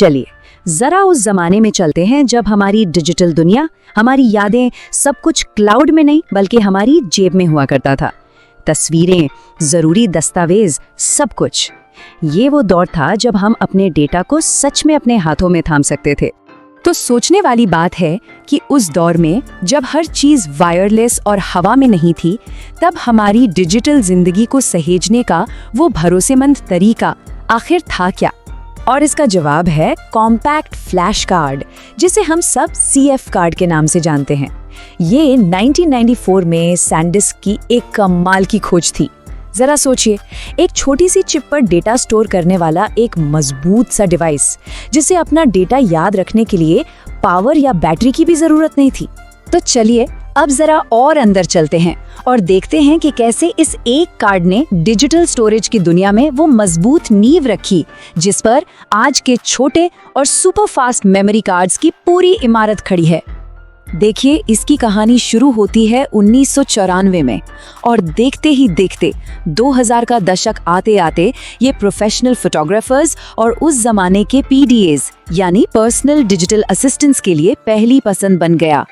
चलिए जरा उस जमाने में चलते हैं जब हमारी डिजिटल दुनिया, हमारी यादें, सब कुछ क्लाउड में नहीं बल्कि हमारी जेब में हुआ करता था। तस्वीरें, जरूरी दस्तावेज, सब कुछ। ये वो दौर था जब हम अपने डेटा को सच में अपने हाथों में थाम सकते थे। तो सोचने वाली बात है कि उस दौर में जब हर चीज वायरलेस और हवा में नहीं थी, तब हमारी डिजिटल जिंदगी को सहेजने का वो भरोसेमंद तरीका आखिर था क्या? और इसका जवाब है कॉम्पैक्ट फ्लैश कार्ड, जिसे हम सब CF कार्ड के नाम से जानते हैं। ये 1994 में सैंडिस्क की एक कमाल की खोज थी। जरा सोचिए, एक छोटी सी चिप पर डेटा स्टोर करने वाला एक मजबूत सा डिवाइस, जिसे अपना डेटा याद रखने के लिए पावर या बैटरी की भी जरूरत नहीं थी। तो चलिए अब जरा और अंदर चलते हैं और देखते हैं कि कैसे इस एक कार्ड ने डिजिटल स्टोरेज की दुनिया में वो मजबूत नींव रखी, जिस पर आज के छोटे और सुपर फास्ट मेमोरी कार्ड्स की पूरी इमारत खड़ी है। देखिए, इसकी कहानी शुरू होती है 1994 में और देखते ही देखते 2000 का दशक आते आते ये प्रोफेशनल फोटोग्राफर्स और उस जमाने के PDAs यानी पर्सनल डिजिटल असिस्टेंट्स के लिए पहली पसंद बन गया।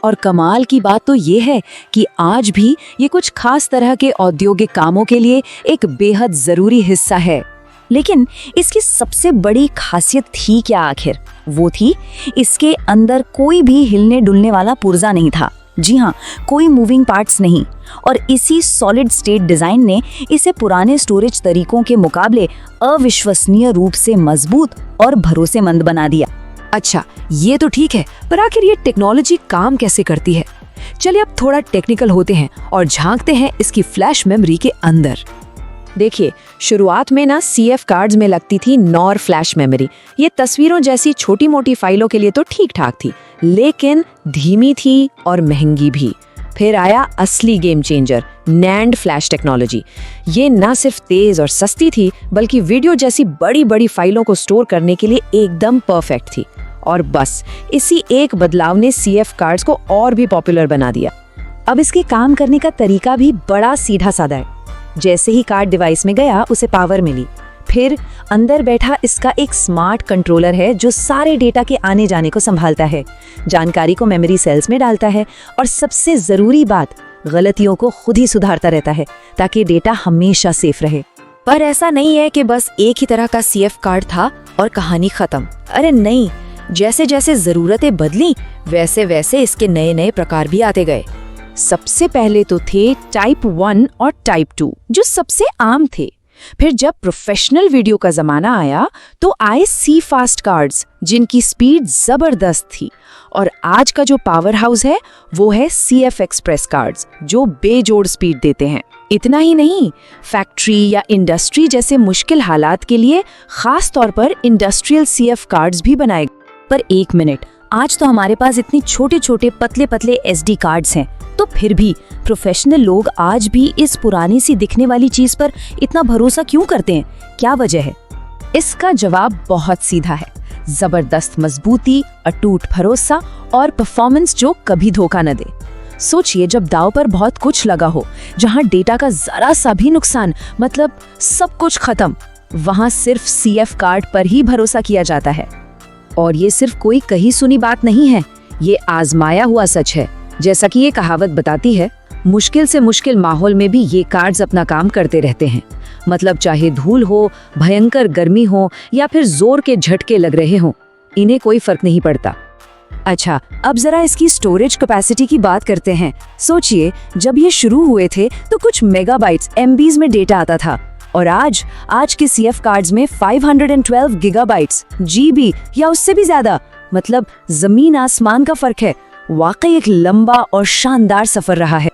और कमाल की बात तो ये है कि आज भी ये कुछ खास तरह के औद्योगिक कामों के लिए एक बेहद जरूरी हिस्सा है। लेकिन इसकी सबसे बड़ी खासियत थी क्या आखिर? वो थी इसके अंदर कोई भी हिलने डुलने वाला पुर्जा नहीं था। जी हाँ, कोई मूविंग पार्ट्स नहीं। और इसी सॉलिड स्टेट डिजाइन ने इसे पुराने स्टोरेज तरीकों के मुकाबले अविश्वसनीय रूप से मजबूत और भरोसेमंद बना दिया। अच्छा, ये तो ठीक है, पर आखिर ये टेक्नोलॉजी काम कैसे करती है? चलिए अब थोड़ा टेक्निकल होते हैं और झांकते हैं इसकी फ्लैश मेमोरी के अंदर। देखिए, शुरुआत में ना CF कार्ड्स में लगती थी नॉर फ्लैश मेमोरी। ये तस्वीरों जैसी छोटी मोटी फाइलों के लिए तो ठीक ठाक थी, लेकिन धीमी थी और महंगी भी। फिर आया असली game changer, NAND flash technology. ये ना सिर्फ तेज और सस्ती थी, बल्कि वीडियो जैसी बड़ी बड़ी फाइलों को स्टोर करने के लिए एकदम परफेक्ट थी। और बस इसी एक बदलाव ने CF कार्ड्स को और भी पॉपुलर बना दिया। अब इसके काम करने का तरीका भी बड़ा सीधा साधा है। जैसे ही कार्ड डिवाइस में गया, उसे पावर मिली। फिर अंदर बैठा इसका एक स्मार्ट कंट्रोलर है जो सारे डेटा के आने जाने को संभालता है, जानकारी को मेमोरी सेल्स में डालता है और सबसे जरूरी बात, गलतियों को खुद ही सुधारता रहता है ताकि डेटा हमेशा सेफ रहे। पर ऐसा नहीं है कि बस एक ही तरह का CF कार्ड था और कहानी खत्म। अरे नहीं, जैसे जैसे जरूरतें बदली वैसे वैसे इसके नए नए प्रकार भी आते गए। सबसे पहले तो थे टाइप 1 और टाइप 2, जो सबसे आम थे। फिर जब प्रोफेशनल वीडियो का जमाना आया तो आए C-फास्ट कार्ड्स, जिनकी स्पीड जबरदस्त थी। और आज का जो पावर हाउस है वो है CF एक्सप्रेस कार्ड्स, जो बेजोड़ स्पीड देते हैं। इतना ही नहीं, फैक्ट्री या इंडस्ट्री जैसे मुश्किल हालात के लिए खास तौर पर इंडस्ट्रियल CF कार्ड्स भी बनाए। पर एक मिनट, आज तो हमारे पास इतनी छोटे छोटे पतले पतले SD कार्ड्स हैं, तो फिर भी प्रोफेशनल लोग आज भी इस पुरानी सी दिखने वाली चीज पर इतना भरोसा क्यों करते हैं? क्या वजह है? इसका जवाब बहुत सीधा है, जबरदस्त मजबूती, अटूट भरोसा और परफॉर्मेंस जो कभी धोखा न दे। सोचिए, जब दांव पर बहुत कुछ लगा हो, जहां डेटा का जरा सा भी नुकसान, मतलब सब कुछ खत्म, वहां सिर्फ CF कार्ड पर ही भरोसा किया जाता है। और ये सिर्फ कोई कही सुनी बात नहीं है, ये आजमाया हुआ सच है। जैसा कि ये कहावत बताती है, मुश्किल से मुश्किल माहौल में भी ये कार्ड्स अपना काम करते रहते हैं। मतलब चाहे धूल हो, भयंकर गर्मी हो या फिर जोर के झटके लग रहे हों, इन्हें कोई फर्क नहीं पड़ता। अच्छा, अब जरा इसकी स्टोरेज कैपेसिटी की बात करते हैं। सोचिए, जब ये शुरू हुए थे तो कुछ मेगाबाइट्स MBs में डेटा आता था, और आज के CF कार्ड्स में 512 गीगाबाइट्स GB या उससे भी ज्यादा। मतलब जमीन आसमान का फर्क है। वाकई एक लंबा और शानदार सफर रहा है।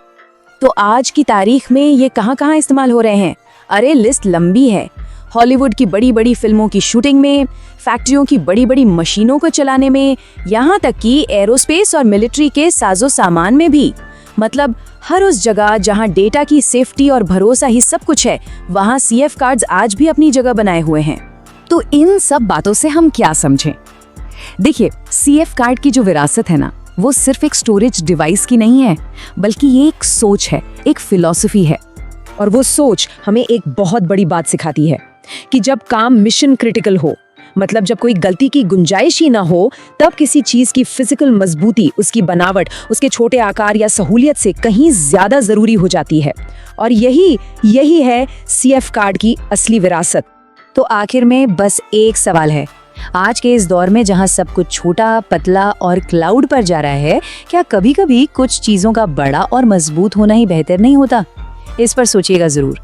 तो आज की तारीख में ये कहाँ इस्तेमाल हो रहे हैं? अरे लिस्ट लंबी है। हॉलीवुड की बड़ी बड़ी फिल्मों की शूटिंग में, फैक्ट्रियों की बड़ी बड़ी मशीनों को चलाने में, यहाँ तक कि एरोस्पेस और मिलिट्री के साजो सामान में भी। मतलब हर उस जगह जहाँ डेटा की सेफ्टी और भरोसा ही सब कुछ है, वहाँ CF कार्ड्स आज भी अपनी जगह बनाए हुए हैं। तो इन सब बातों से हम क्या समझें? देखिए, CF कार्ड की जो विरासत है ना, वो सिर्फ एक स्टोरेज डिवाइस की नहीं है, बल्कि ये एक सोच है, एक फिलॉसफी है। और वो सोच हमें एक बहुत बड़ी बात सिखाती है कि जब काम मिशन क्रिटिकल हो, मतलब जब कोई गलती की गुंजाइश ही ना हो, तब किसी चीज की फिजिकल मजबूती, उसकी बनावट, उसके छोटे आकार या सहूलियत से कहीं ज्यादा जरूरी हो जाती है। और यही है CF कार्ड की असली विरासत। तो आखिर में बस एक सवाल है, आज के इस दौर में जहां सब कुछ छोटा, पतला और क्लाउड पर जा रहा है, क्या कभी-कभी कुछ चीजों का बड़ा और मजबूत होना ही बेहतर नहीं होता? इस पर सोचिएगा जरूर।